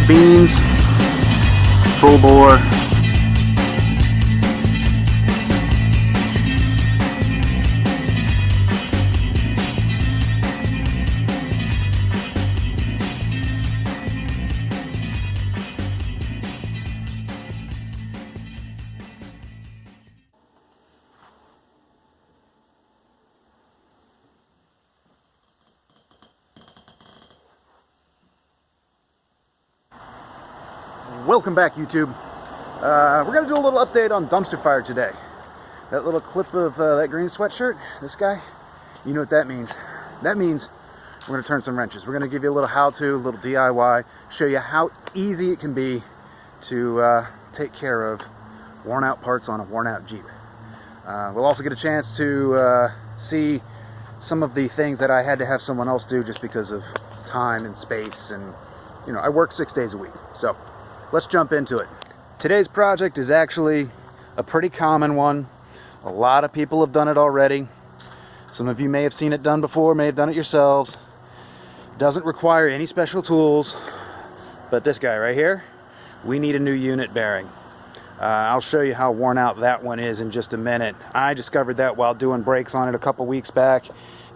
the beans, full bore. Welcome back, YouTube. We're going to do a little update on dumpster fire today. That little clip of that green sweatshirt, this guy, you know what that means. That means we're going to turn some wrenches. We're going to give you a little how-to, a little DIY, show you how easy it can be to take care of worn-out parts on a worn-out Jeep. We'll also get a chance to see some of the things that I had to have someone else do just because of time and space, and you know, I work 6 days a week. So let's jump into it. Today's project is actually a pretty common one. A lot of people have done it already. Some of you may have seen it done before, may have done it yourselves. Doesn't require any special tools, but this guy right here, we need a new unit bearing. I'll show you how worn out that one is in just a minute. I discovered that while doing brakes on it a couple weeks back,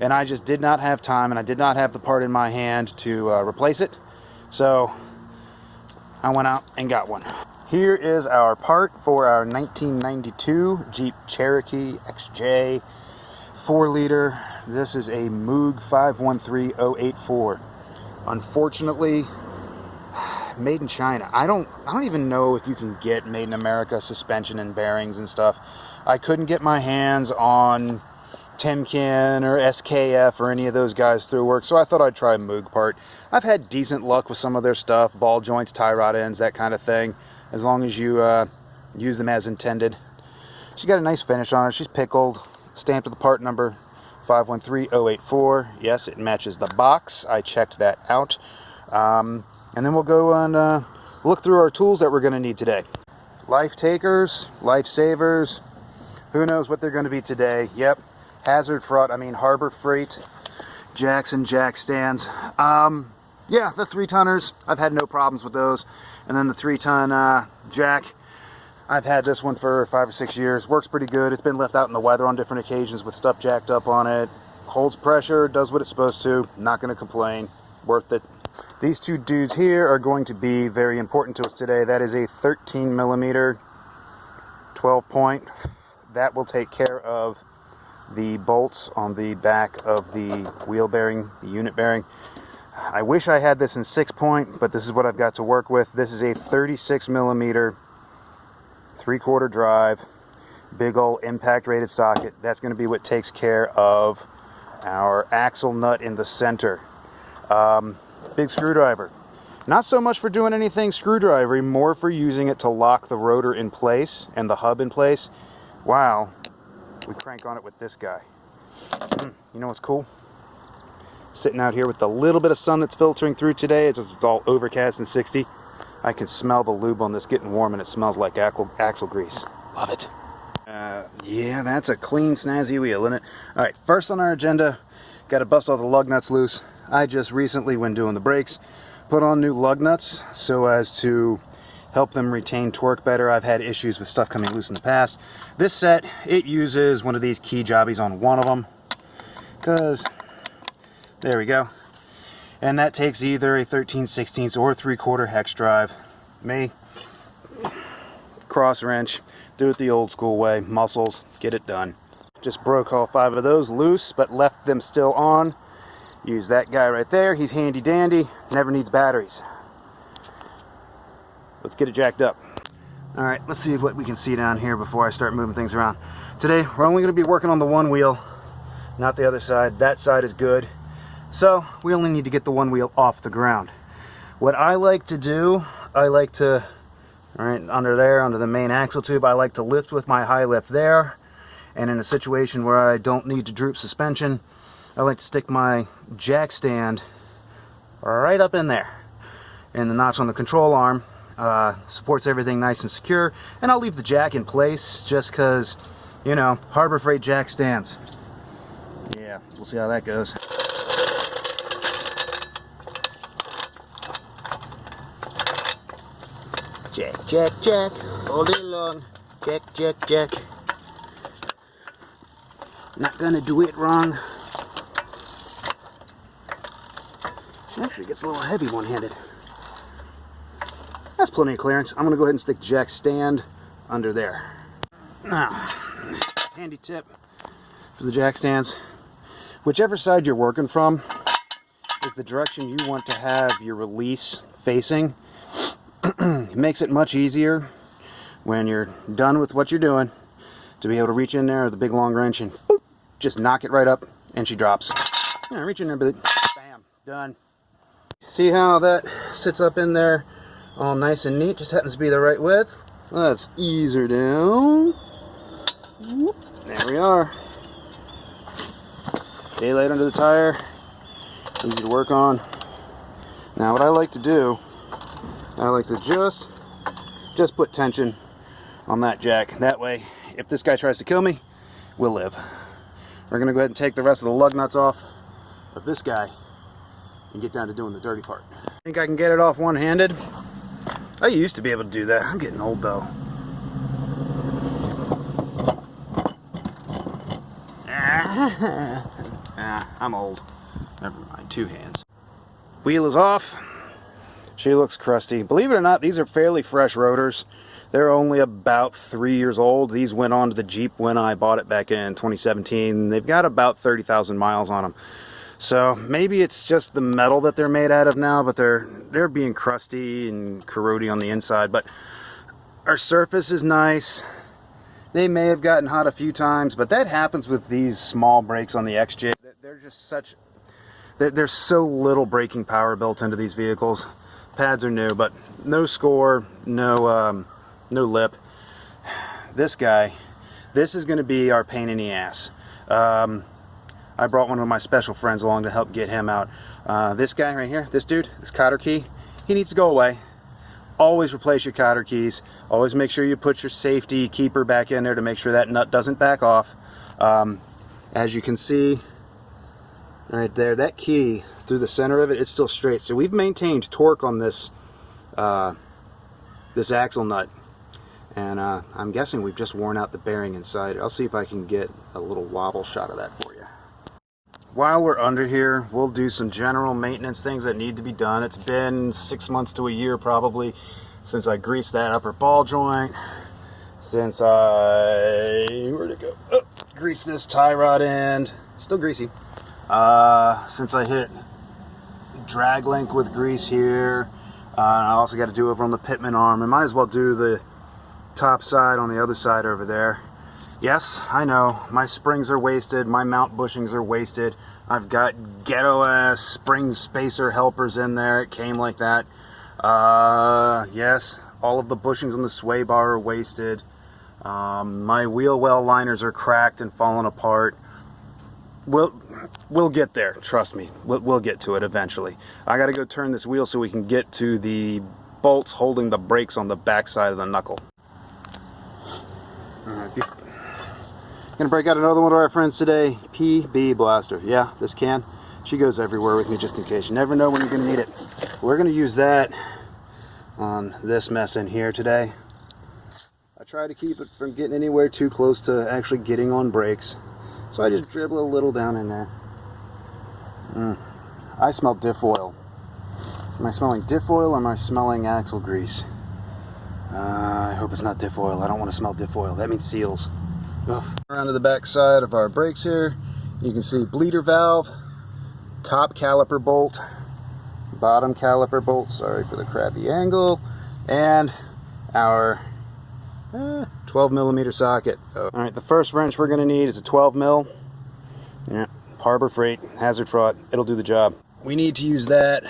and I just did not have time, and I did not have the part in my hand to replace it. So I went out and got one. Here is our part for our 1992 Jeep Cherokee XJ 4-liter. This is a Moog 513084. Unfortunately, made in China. I don't even know if you can get made in America suspension and bearings and stuff. I couldn't get my hands on Timken or SKF or any of those guys through work, so I thought I'd try a Moog part. I've had decent luck with some of their stuff, ball joints, tie rod ends, that kind of thing, as long as you use them as intended. She's got a nice finish on her. She's pickled, stamped with the part number 513084. Yes, it matches the box. I checked that out. And then we'll go and look through our tools that we're going to need today. Life takers, life savers, who knows what they're going to be today. Yep. Hazard fraught, I mean Harbor Freight, jacks and jack stands. Yeah, the 3-tonners, I've had no problems with those. And then the 3-ton jack, I've had this one for 5 or 6 years. Works pretty good. It's been left out in the weather on different occasions with stuff jacked up on it. Holds pressure, does what it's supposed to. Not going to complain. Worth it. These two dudes here are going to be very important to us today. That is a 13 millimeter 12 point. That will take care of the bolts on the back of the wheel bearing, the unit bearing. I wish I had this in 6-point, but this is what I've got to work with. This is a 36 millimeter 3/4 drive, big old impact rated socket. That's going to be what takes care of our axle nut in the center. Big screwdriver. Not so much for doing anything screwdrivery, more for using it to lock the rotor in place and the hub in place. Wow. We crank on it with this guy. You know what's cool? Sitting out here with the little bit of sun that's filtering through today, as it's all overcast and 60. I can smell the lube on this getting warm, and it smells like axle grease. Love it. Yeah, that's a clean, snazzy wheel, isn't it? Alright, first on our agenda, got to bust all the lug nuts loose. I just recently, when doing the brakes, put on new lug nuts so as to help them retain torque better. I've had issues with stuff coming loose in the past. This set, it uses one of these key jobbies on one of them, because there we go. And that takes either a 13/16 or 3/4 hex drive. Me, cross wrench, do it the old school way, muscles, get it done. Just broke all 5 of those loose, but left them still on. Use that guy right there. He's handy dandy, never needs batteries. Let's get it jacked up. Alright, let's see what we can see down here before I start moving things around. Today, we're only going to be working on the one wheel, not the other side. That side is good. So, we only need to get the one wheel off the ground. What I like to do, I like to, right under there, under the main axle tube, I like to lift with my high lift there. And in a situation where I don't need to droop suspension, I like to stick my jack stand right up in there. And the notch on the control arm supports everything nice and secure. And I'll leave the jack in place just because, you know, Harbor Freight jack stands. Yeah, we'll see how that goes. Jack, jack, jack, all day long. Jack, jack, jack. Not gonna do it wrong. Actually gets a little heavy one-handed. That's plenty of clearance. I'm gonna go ahead and stick the jack stand under there. Now, handy tip for the jack stands. Whichever side you're working from is the direction you want to have your release facing. It makes it much easier when you're done with what you're doing to be able to reach in there with a big long wrench and boop, just knock it right up and she drops. Yeah, reach in there, bam, done. See how that sits up in there all nice and neat? Just happens to be the right width. Let's ease her down. There we are. Daylight under the tire. Easy to work on. Now what I like to do, I like to just put tension on that jack. That way, if this guy tries to kill me, we'll live. We're going to go ahead and take the rest of the lug nuts off of this guy and get down to doing the dirty part. I think I can get it off one-handed. I used to be able to do that. I'm getting old though. I'm old. Never mind, two hands. Wheel is off. She looks crusty. Believe it or not, these are fairly fresh rotors. They're only about 3 years old. These went on to the Jeep when I bought it back in 2017. They've got about 30,000 miles on them. So maybe it's just the metal that they're made out of now, but they're being crusty and corrody on the inside. But our surface is nice. They may have gotten hot a few times, but that happens with these small brakes on the XJ. They're just such, there's so little braking power built into these vehicles. Pads are new, but no score, no lip. This guy, this is going to be our pain in the ass. I brought one of my special friends along to help get him out. This guy right here, this dude, this Cotter key, he needs to go away. Always replace your Cotter keys. Always make sure you put your safety keeper back in there to make sure that nut doesn't back off. As you can see right there, that key through the center of it, it's still straight. So we've maintained torque on this this axle nut, and I'm guessing we've just worn out the bearing inside. I'll see if I can get a little wobble shot of that for you. While we're under here, we'll do some general maintenance things that need to be done. It's been 6 months to a year probably since I greased that upper ball joint, since where'd it go? Oh, greased this tie rod end, still greasy. Since I hit drag link with grease here, I also got to do over on the pitman arm. I might as well do the top side on the other side over there. Yes, I know, my springs are wasted, my mount bushings are wasted. I've got ghetto-ass spring spacer helpers in there. It came like that. Yes, all of the bushings on the sway bar are wasted. My wheel well liners are cracked and falling apart. We'll get there, trust me. We'll get to it eventually. I gotta go turn this wheel so we can get to the bolts holding the brakes on the back side of the knuckle. Alright, gonna break out another one of our friends today, PB Blaster. Yeah, this can. She goes everywhere with me just in case. You never know when you're gonna need it. We're gonna use that on this mess in here today. I try to keep it from getting anywhere too close to actually getting on brakes. So I just dribble a little down in there. I smell diff oil. Am I smelling diff oil or am I smelling axle grease? I hope it's not diff oil. I don't want to smell diff oil. That means seals. Ugh. Around to the back side of our brakes here, you can see bleeder valve, top caliper bolt, bottom caliper bolt, sorry for the crappy angle, and our 12 millimeter socket. Alright, the first wrench we're going to need is a 12 mil. Yeah, Harbor Freight, hazard fraught, it'll do the job. We need to use that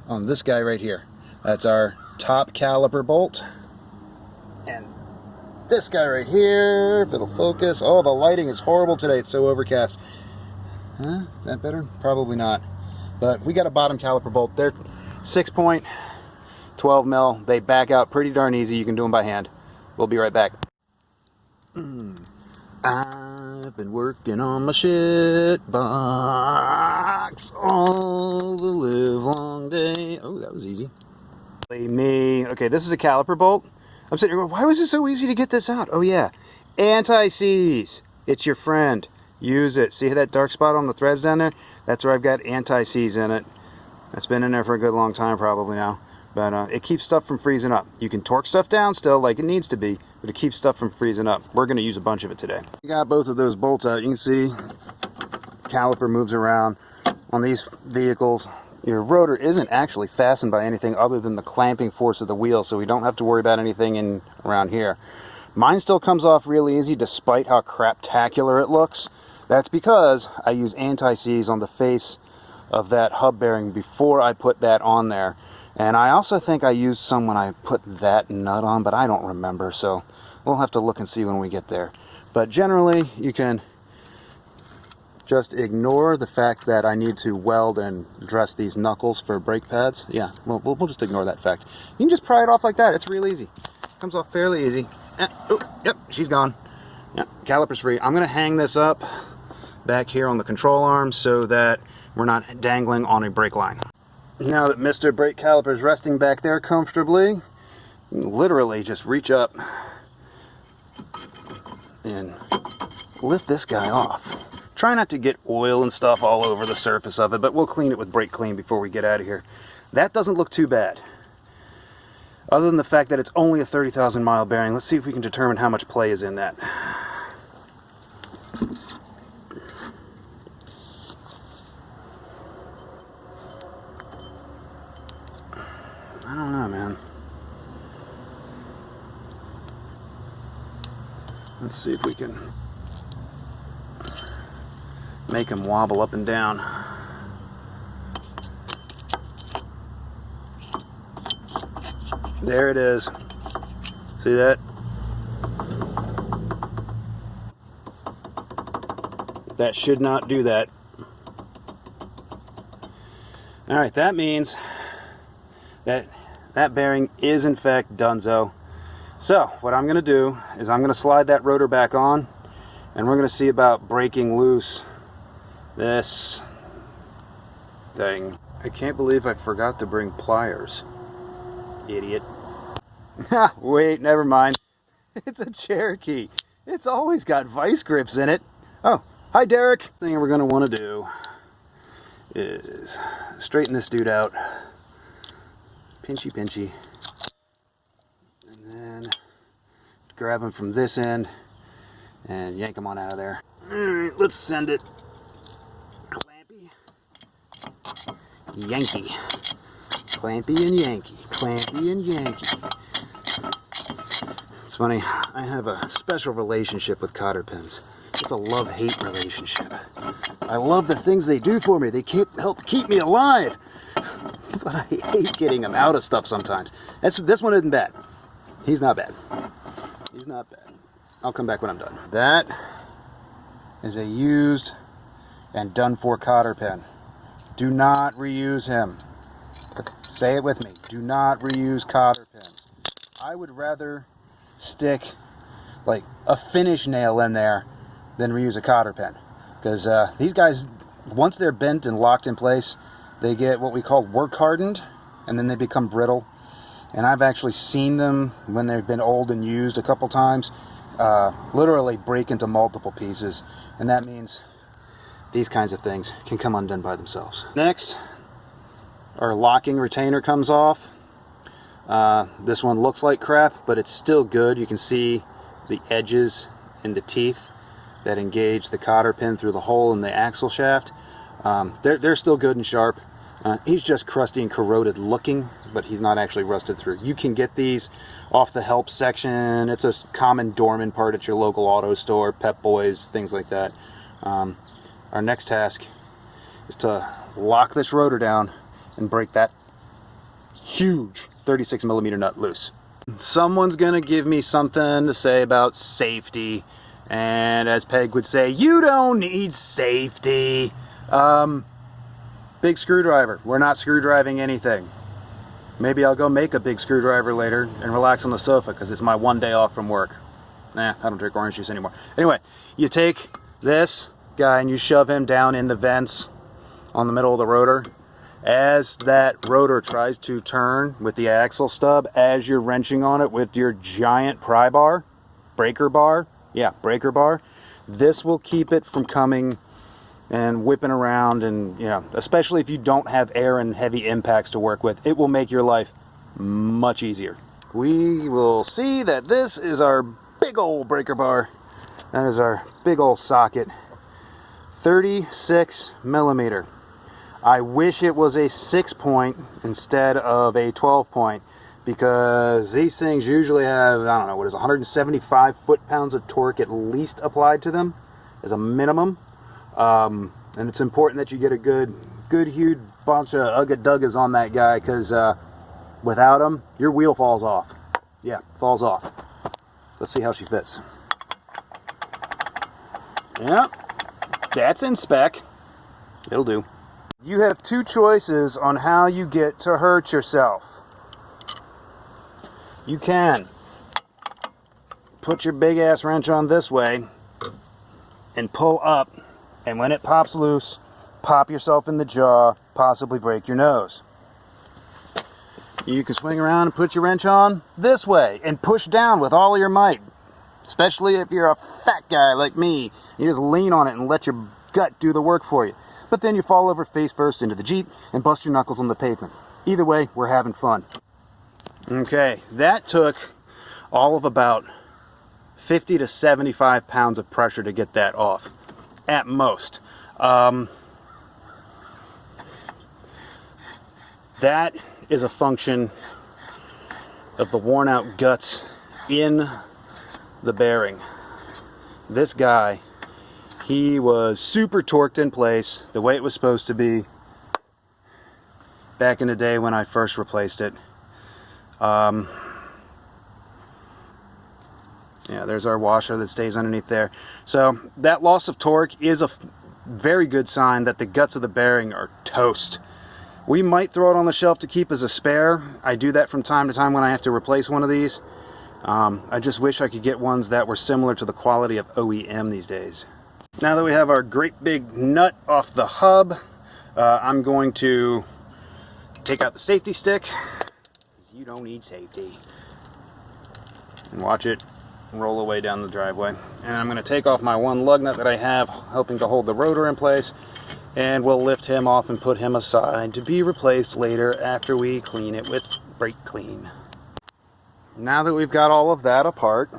on this guy right here. That's our top caliper bolt. And this guy right here, if it'll focus. Oh, the lighting is horrible today. It's so overcast. Huh? Is that better? Probably not. But we got a bottom caliper bolt. They're 6-point, 12 mil. They back out pretty darn easy. You can do them by hand. We'll be right back. I've been working on my shit box all the live long day. Oh, that was easy. Me. Okay, this is a caliper bolt. I'm sitting here going, why was it so easy to get this out? Oh yeah, anti-seize. It's your friend. Use it. See that dark spot on the threads down there? That's where I've got anti-seize in it. That's been in there for a good long time probably now. But it keeps stuff from freezing up. You can torque stuff down still like it needs to be, but it keeps stuff from freezing up. We're going to use a bunch of it today. We got both of those bolts out. You can see caliper moves around. On these vehicles, your rotor isn't actually fastened by anything other than the clamping force of the wheel, so we don't have to worry about anything around here. Mine still comes off real easy despite how craptacular it looks. That's because I use anti-seize on the face of that hub bearing before I put that on there. And I also think I used some when I put that nut on, but I don't remember, so we'll have to look and see when we get there. But generally, you can just ignore the fact that I need to weld and dress these knuckles for brake pads. Yeah, we'll just ignore that fact. You can just pry it off like that. It's real easy. Comes off fairly easy. Oh, yep, she's gone. Yeah, caliper's free. I'm going to hang this up back here on the control arm so that we're not dangling on a brake line. Now that Mr. Brake Caliper is resting back there comfortably, literally just reach up and lift this guy off. Try not to get oil and stuff all over the surface of it, but we'll clean it with brake clean before we get out of here. That doesn't look too bad. Other than the fact that it's only a 30,000 mile bearing, let's see if we can determine how much play is in that. I don't know, man. Let's see if we can make him wobble up and down. There it is. See that? That should not do that. Alright, that means that bearing is in fact donezo. So what I'm going to do is I'm going to slide that rotor back on, and we're going to see about breaking loose this thing. I can't believe I forgot to bring pliers. Idiot. Wait, never mind. It's a Cherokee. It's always got vice grips in it. Oh, hi Derek. The thing we're going to want to do is straighten this dude out. Pinchy pinchy, and then grab him from this end and yank him on out of there. Alright, let's send it. Clampy, Yankee, clampy and Yankee, clampy and Yankee. It's funny, I have a special relationship with cotter pins. It's a love-hate relationship. I love the things they do for me. They help keep me alive. But I hate getting him out of stuff sometimes. This one isn't bad. He's not bad. He's not bad. I'll come back when I'm done. That is a used and done-for cotter pin. Do not reuse him. Say it with me. Do not reuse cotter pins. I would rather stick like a finish nail in there than reuse a cotter pin. Because these guys, once they're bent and locked in place, they get what we call work hardened, and then they become brittle. And I've actually seen them, when they've been old and used a couple times, literally break into multiple pieces. And that means these kinds of things can come undone by themselves. Next, our locking retainer comes off. This one looks like crap, but it's still good. You can see the edges and the teeth that engage the cotter pin through the hole in the axle shaft. They're still good and sharp. He's just crusty and corroded looking, but he's not actually rusted through. You can get these off the help section. It's a common Dorman part at your local auto store, Pep Boys, things like that. Our next task is to lock this rotor down and break that huge 36mm nut loose. Someone's gonna give me something to say about safety, and as Peg would say, you don't need safety. Big screwdriver. We're not screwdriving anything. Maybe I'll go make a big screwdriver later and relax on the sofa because it's my one day off from work. Nah, I don't drink orange juice anymore. Anyway, you take this guy and you shove him down in the vents on the middle of the rotor, As that rotor tries to turn with the axle stub, as you're wrenching on it with your giant pry bar, breaker bar, this will keep it from coming and whipping around, and especially if you don't have air and heavy impacts to work with, it will make your life much easier. We will see that this is our big old breaker bar. That is our big old socket. 36 millimeter. I wish it was a 6-point instead of a 12-point, because these things usually have, I don't know, 175 foot-pounds of torque at least applied to them as a minimum. And it's important that you get a good huge bunch of ugga-duggas on that guy, because without them, your wheel falls off. Yeah, falls off. Let's see how she fits. Yep, that's in spec. It'll do. You have two choices on how you get to hurt yourself. You can put your big ass wrench on this way and pull up, and when it pops loose, pop yourself in the jaw, possibly break your nose. You can swing around and put your wrench on this way and push down with all your might, especially if you're a fat guy like me. You just lean on it and let your gut do the work for you. But then you fall over face first into the Jeep and bust your knuckles on the pavement. Either way, we're having fun. Okay, that took all of about 50 to 75 pounds of pressure to get that off, at most. That is a function of the worn out guts in the bearing. This guy, he was super torqued in place the way it was supposed to be back in the day when I first replaced it. Yeah, there's our washer that stays underneath there. So that loss of torque is a very good sign that the guts of the bearing are toast. We might throw it on the shelf to keep as a spare. I do that from time to time when I have to replace one of these. I just wish I could get ones that were similar to the quality of OEM these days. Now that we have our great big nut off the hub, I'm going to take out the safety stick. You don't need safety. And watch it roll away down the driveway. And I'm going to take off my one lug nut that I have, hoping to hold the rotor in place. And we'll lift him off and put him aside to be replaced later after we clean it with brake clean. Now that we've got all of that apart,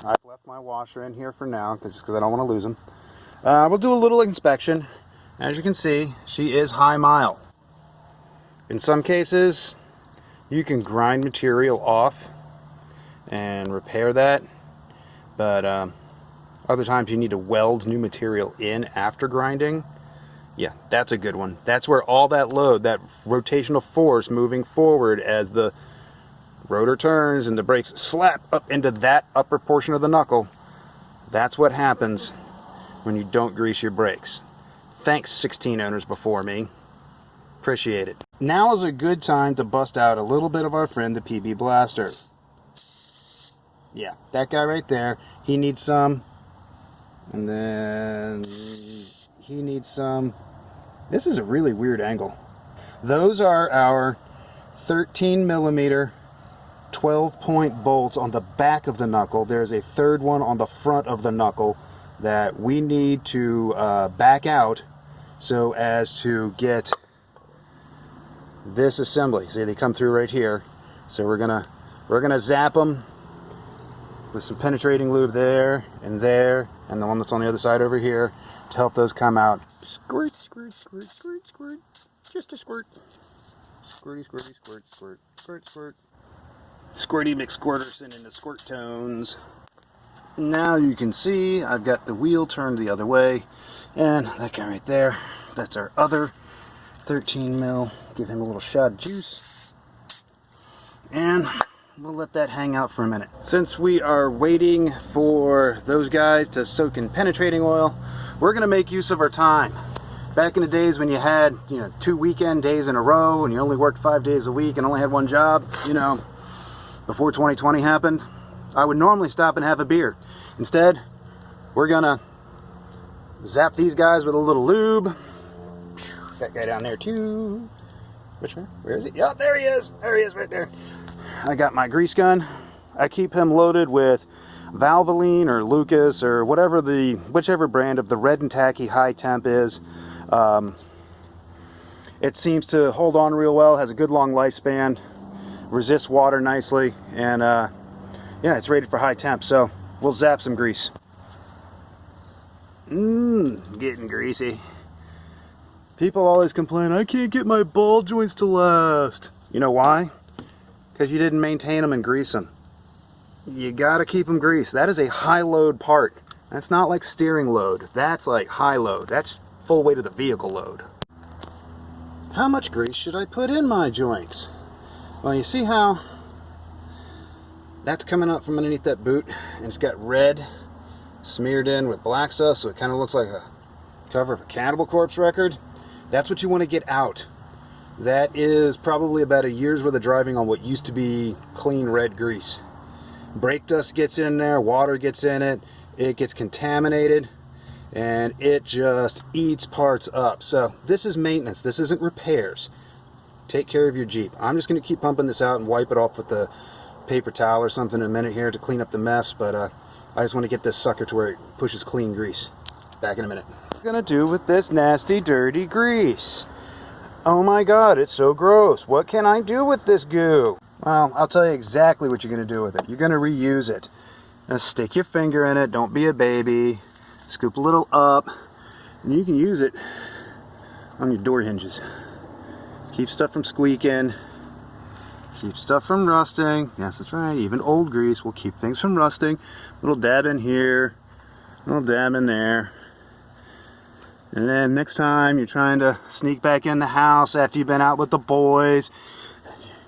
I've left my washer in here for now, just because I don't want to lose him. We'll do a little inspection. As you can see, she is high mile. In some cases, you can grind material off and repair that, but other times you need to weld new material in after grinding. Yeah, that's a good one. That's where all that load, that rotational force moving forward as the rotor turns and the brakes slap up into that upper portion of the knuckle, that's what happens when you don't grease your brakes. Thanks 16 owners before me. Appreciate it. Now is a good time to bust out a little bit of our friend the PB Blaster. Yeah, that guy right there, he needs some. And then he needs some. This is a really weird angle. Those are our 13 millimeter 12-point bolts on the back of the knuckle. There's a third one on the front of the knuckle that we need to back out so as to get this assembly. See, they come through right here. So we're gonna zap them with some penetrating lube there, and the one that's on the other side over here to help those come out. Squirt, squirt, squirt, squirt, squirt. Just a squirt. Squirty, squirty, squirt, squirt, squirt, squirt. Squirty McSquirterson in the squirt tones. Now you can see I've got the wheel turned the other way, and that guy right there, that's our other 13 mil. Give him a little shot of juice, and we'll let that hang out for a minute. Since we are waiting for those guys to soak in penetrating oil, we're gonna make use of our time. Back in the days when you had 2 weekend days in a row and you only worked 5 days a week and only had one job, before 2020 happened, I would normally stop and have a beer. Instead, we're gonna zap these guys with a little lube. That guy down there too. Which one? Where is he? Yep, there he is. There he is right there. I got my grease gun. I keep him loaded with Valvoline or Lucas or whichever brand of the red and tacky high temp is. It seems to hold on real well, has a good long lifespan, resists water nicely, and yeah, it's rated for high temp, so we'll zap some grease. Getting greasy. People always complain, I can't get my ball joints to last. You know why? Because you didn't maintain them and grease them. You gotta keep them greased. That is a high load part. That's not like steering load. That's like high load. That's full weight of the vehicle load. How much grease should I put in my joints? Well, you see how that's coming up from underneath that boot, and it's got red smeared in with black stuff, so it kind of looks like a cover of a Cannibal Corpse record. That's what you want to get out. That is probably about a year's worth of driving on what used to be clean red grease. Brake dust gets in there, water gets in it, it gets contaminated, and it just eats parts up. So this is maintenance. This isn't repairs. Take care of your Jeep. I'm just going to keep pumping this out and wipe it off with the paper towel or something in a minute here to clean up the mess, but I just want to get this sucker to where it pushes clean grease. Back in a minute. What am I going to do with this nasty, dirty grease? Oh my God, it's so gross. What can I do with this goo? Well, I'll tell you exactly what you're going to do with it. You're going to reuse it. Now stick your finger in it. Don't be a baby. Scoop a little up, and you can use it on your door hinges. Keep stuff from squeaking. Keep stuff from rusting. Yes, that's right. Even old grease will keep things from rusting. Little dab in here. Little dab in there. And then next time you're trying to sneak back in the house after you've been out with the boys,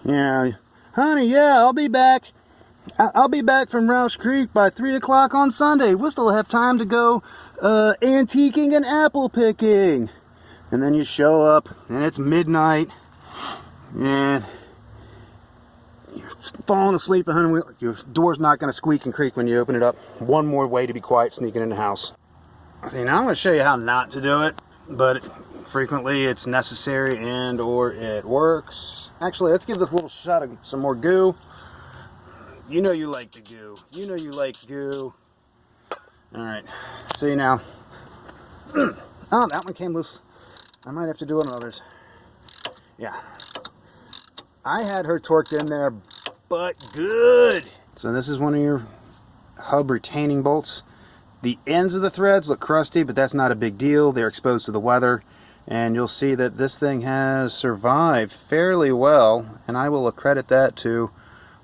you know, honey, yeah, I'll be back. I'll be back from Roush Creek by 3 o'clock on Sunday. We'll still have time to go antiquing and apple picking. And then you show up, and it's midnight, and you're falling asleep behind the wheel. Your door's not going to squeak and creak when you open it up. One more way to be quiet sneaking in the house. See, now I'm going to show you how not to do it, but frequently it's necessary and or it works. Actually, let's give this a little shot of some more goo. You know you like the goo. You know you like goo. Alright, see now. Oh, that one came loose. I might have to do it on others. Yeah. I had her torqued in there, but good. So this is one of your hub retaining bolts. The ends of the threads look crusty, but that's not a big deal. They're exposed to the weather. And you'll see that this thing has survived fairly well. And I will accredit that to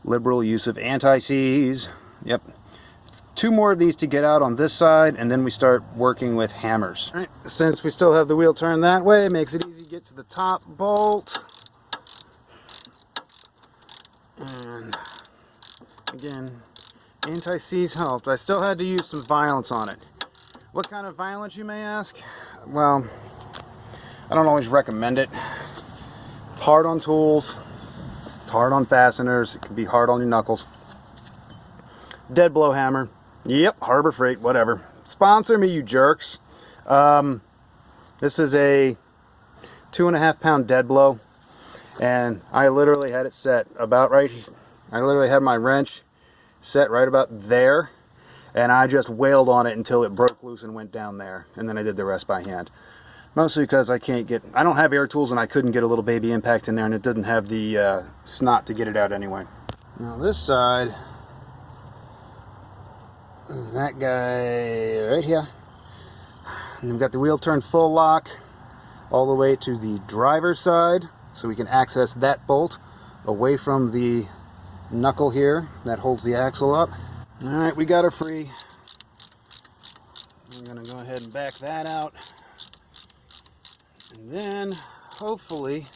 liberal use of anti-seize. Yep. 2 more of these to get out on this side, and then we start working with hammers. All right. Since we still have the wheel turned that way, it makes it easy to get to the top bolt. And again, anti-seize helped. I still had to use some violence on it. What kind of violence, you may ask? Well, I don't always recommend it. It's hard on tools. It's hard on fasteners. It can be hard on your knuckles. Dead blow hammer. Yep, Harbor Freight, whatever. Sponsor me, you jerks. This is a 2.5 pound dead blow. And I literally had it set about right here. I literally had my wrench set right about there, and I just wailed on it until it broke loose and went down there, and then I did the rest by hand. Mostly because I don't have air tools, and I couldn't get a little baby impact in there, and it didn't have the snot to get it out anyway. Now this side, that guy right here, and we've got the wheel turned full lock all the way to the driver's side, so we can access that bolt away from the knuckle here that holds the axle up. Alright, we got her free. I'm going to go ahead and back that out. And then, hopefully,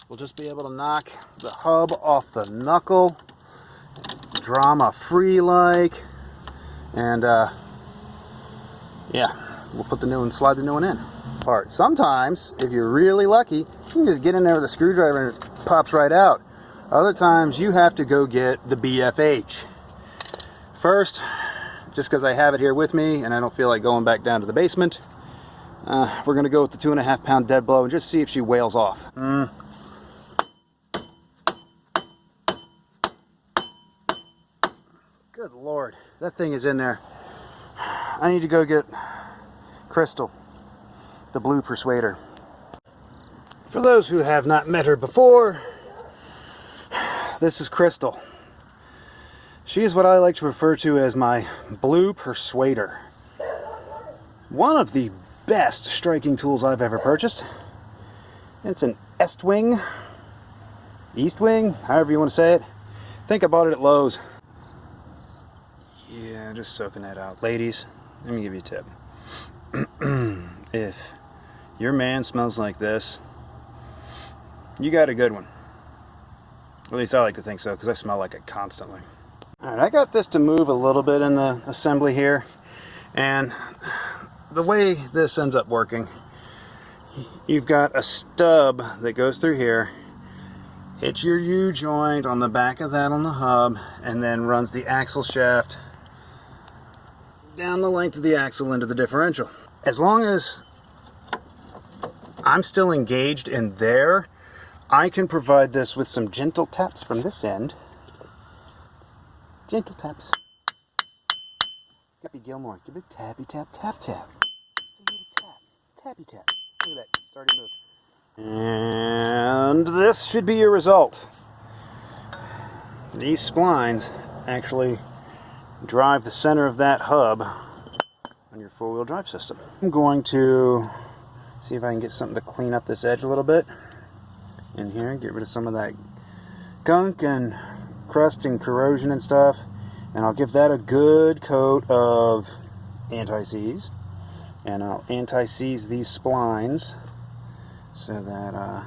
we'll just be able to knock the hub off the knuckle, drama-free like, and yeah, we'll put the new one, slide the new one in. Part. Sometimes, if you're really lucky, you can just get in there with a screwdriver and it pops right out. Other times you have to go get the BFH. First, just because I have it here with me and I don't feel like going back down to the basement, we're going to go with the 2.5 pound dead blow and just see if she wails off. that thing is in there. I need to go get Crystal, the blue persuader. For those who have not met her before, this is Crystal. She is what I like to refer to as my blue persuader. One of the best striking tools I've ever purchased. It's an East wing, however you want to say it. I think I bought it at Lowe's. Yeah, just soaking that out. Ladies, let me give you a tip. If your man smells like this, you got a good one. At least I like to think so, because I smell like it constantly. Alright, I got this to move a little bit in the assembly here, and the way this ends up working, you've got a stub that goes through here, hits your U-joint on the back of that on the hub, and then runs the axle shaft down the length of the axle into the differential. As long as I'm still engaged in there, I can provide this with some gentle taps from this end. Gentle taps. Guppy Gilmore, give it a tappy tap, tap tap. Just a little tap, tappy tap. Look at that, it's already moved. And this should be your result. These splines actually drive the center of that hub on your four-wheel drive system. I'm going to see if I can get something to clean up this edge a little bit in here, get rid of some of that gunk and crust and corrosion and stuff, and I'll give that a good coat of anti-seize, and I'll anti-seize these splines so that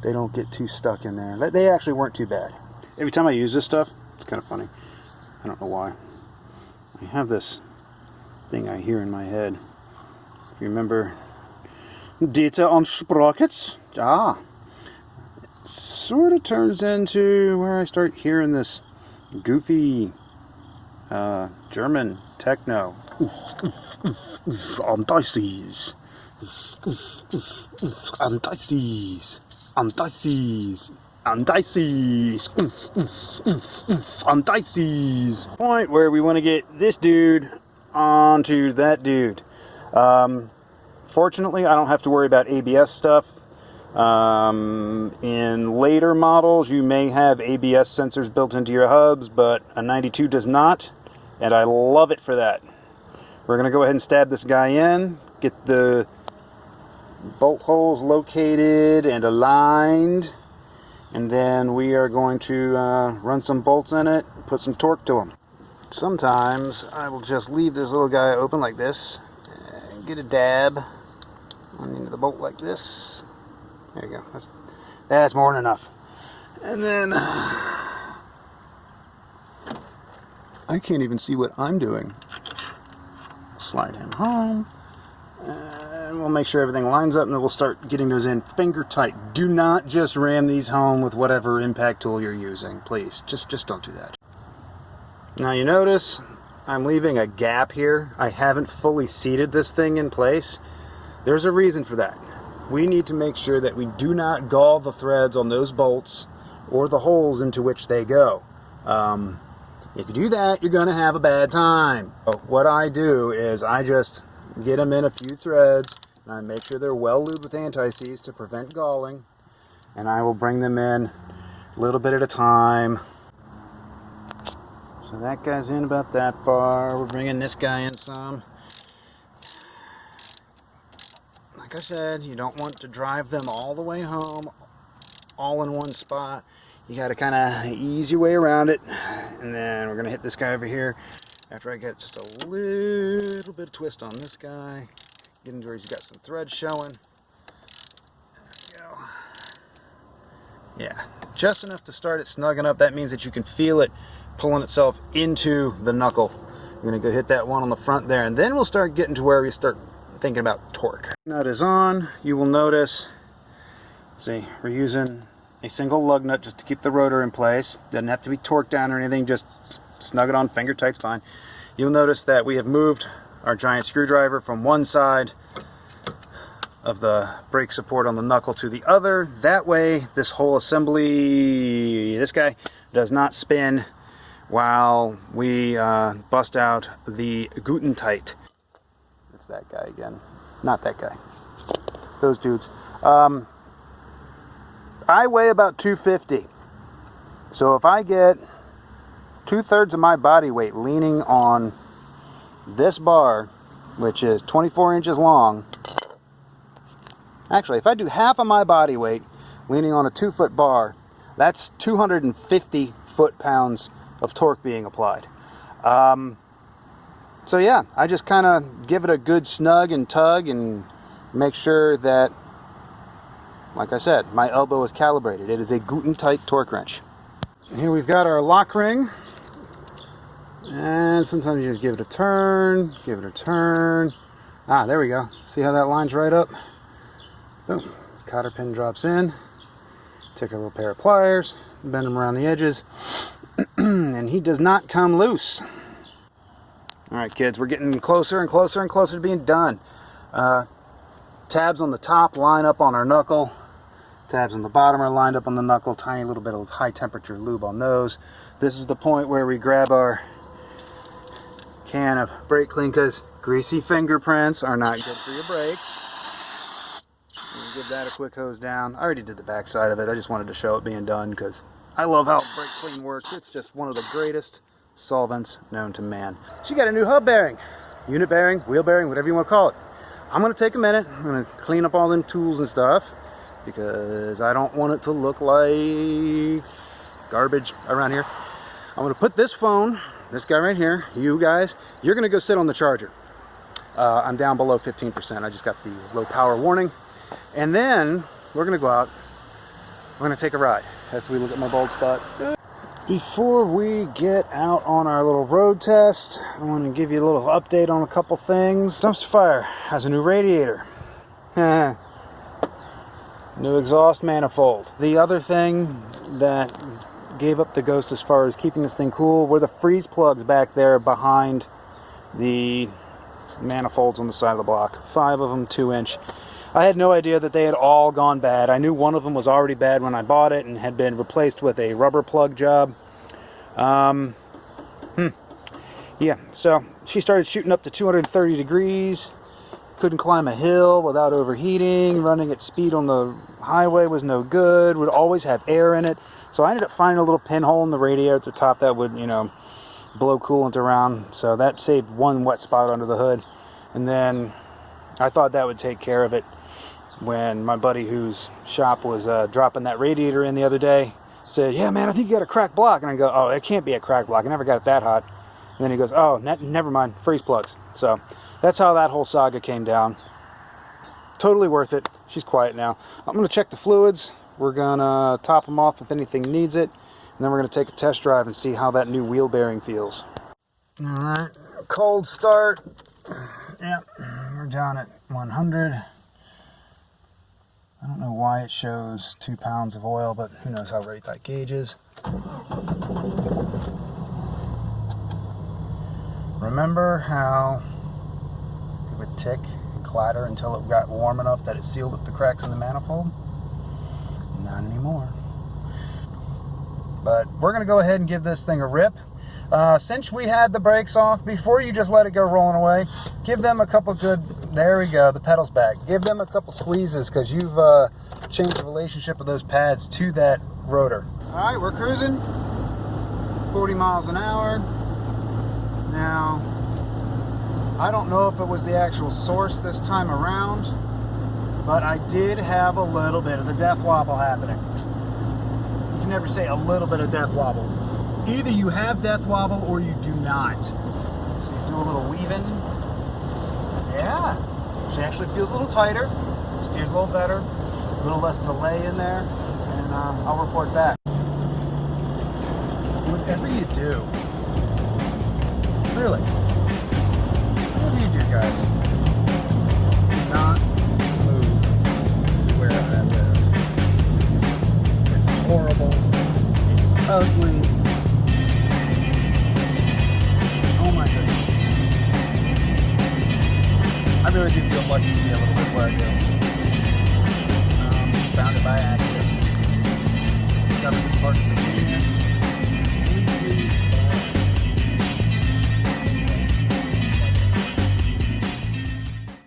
they don't get too stuck in there. They actually weren't too bad. Every time I use this stuff, it's kind of funny. I don't know why. I have this thing I hear in my head. If you remember Data on Sprockets, sort of turns into where I start hearing this goofy German techno. Anti-seize. Anti-seize. Anti-seize. Anti-seize. Anti-seize. Point where we want to get this dude onto that dude. Fortunately, I don't have to worry about ABS stuff. In later models, you may have ABS sensors built into your hubs, but a 92 does not, and I love it for that. We're going to go ahead and stab this guy in, get the bolt holes located and aligned, and then we are going to run some bolts in it, put some torque to them. Sometimes I will just leave this little guy open like this, and get a dab into the bolt like this. There you go. That's more than enough. And then I can't even see what I'm doing. Slide him home. And we'll make sure everything lines up, and then we'll start getting those in finger tight. Do not just ram these home with whatever impact tool you're using. Please, just don't do that. Now you notice I'm leaving a gap here. I haven't fully seated this thing in place. There's a reason for that. We need to make sure that we do not gall the threads on those bolts or the holes into which they go. If you do that, you're going to have a bad time. So what I do is I just get them in a few threads, and I make sure they're well lubed with anti-seize to prevent galling, and I will bring them in a little bit at a time. So that guy's in about that far. We're bringing this guy in some. Like I said, you don't want to drive them all the way home, all in one spot. You got to kind of ease your way around it. And then we're going to hit this guy over here after I get just a little bit of twist on this guy. Get into where he's got some thread showing. There we go. Yeah, just enough to start it snugging up. That means that you can feel it pulling itself into the knuckle. I'm going to go hit that one on the front there, and then we'll start getting to where we start thinking about torque. Nut is on. You will notice, see, we're using a single lug nut just to keep the rotor in place. Doesn't have to be torqued down or anything, just snug it on, finger tight's fine. You'll notice that we have moved our giant screwdriver from one side of the brake support on the knuckle to the other. That way, this whole assembly, this guy, does not spin while we bust out the Untitled. It's that guy again. Not that guy. Those dudes. I weigh about 250. So if I get 2/3 of my body weight leaning on this bar, which is 24 inches long. Actually, if I do half of my body weight leaning on a 2-foot bar, that's 250 foot-pounds of torque being applied. So yeah, I just kind of give it a good snug and tug and make sure that, like I said, my elbow is calibrated. It is a Untitled torque wrench. And here we've got our lock ring. And sometimes you just give it a turn, give it a turn. Ah, there we go. See how that lines right up? Boom. Cotter pin drops in. Take a little pair of pliers, bend them around the edges, and he does not come loose. All right, kids, we're getting closer and closer and closer to being done. Tabs on the top line up on our knuckle. Tabs on the bottom are lined up on the knuckle. Tiny little bit of high temperature lube on those. This is the point where we grab our can of brake clean, because greasy fingerprints are not good for your brake. Give that a quick hose down. I already did the back side of it. I just wanted to show it being done because I love how brake clean works. It's just one of the greatest solvents known to man. She got a new hub bearing, unit bearing, wheel bearing, whatever you want to call it. I'm going to take a minute. I'm going to clean up all them tools and stuff because I don't want it to look like garbage around here. I'm going to put this phone, this guy right here, you guys, you're going to go sit on the charger. I'm down below 15%. I just got the low power warning. And then we're going to go out. We're going to take a ride after we look at my bald spot. Before we get out on our little road test, I want to give you a little update on a couple things. Dumpster Fire has a new radiator. New exhaust manifold. The other thing that gave up the ghost as far as keeping this thing cool were the freeze plugs back there behind the manifolds on the side of the block. 5 of them, 2-inch. I had no idea that they had all gone bad. I knew one of them was already bad when I bought it and had been replaced with a rubber plug job. Yeah, so she started shooting up to 230 degrees. Couldn't climb a hill without overheating. Running at speed on the highway was no good. Would always have air in it. So I ended up finding a little pinhole in the radiator at the top that would, blow coolant around. So that saved one wet spot under the hood. And then I thought that would take care of it when my buddy whose shop was dropping that radiator in the other day said, "Yeah, man, I think you got a cracked block." And I go, "Oh, it can't be a cracked block. I never got it that hot." And then he goes, "Oh, never mind, freeze plugs." So that's how that whole saga came down. Totally worth it. She's quiet now. I'm going to check the fluids. We're going to top them off if anything needs it. And then we're going to take a test drive and see how that new wheel bearing feels. All right, cold start. Yep, we're down at 100. I don't know why it shows 2 pounds of oil, but who knows how right that gauge is. Remember how it would tick and clatter until it got warm enough that it sealed up the cracks in the manifold? Not anymore. But we're going to go ahead and give this thing a rip. Since we had the brakes off, before you just let it go rolling away, give them a couple good, there we go, the pedal's back. Give them a couple squeezes because you've changed the relationship of those pads to that rotor. All right, we're cruising 40 miles an hour. Now, I don't know if it was the actual source this time around, but I did have a little bit of the death wobble happening. You can never say a little bit of death wobble. Either you have death wobble or you do not. So you do a little weaving. Yeah, she actually feels a little tighter, steers a little better, a little less delay in there, and I'll report back. Whatever you do, really, whatever you do, guys, do not move to where I live. It's horrible. It's ugly. Oh my goodness. I really do feel lucky to be a little bit where I do. Found it by accident. Discovered this part of the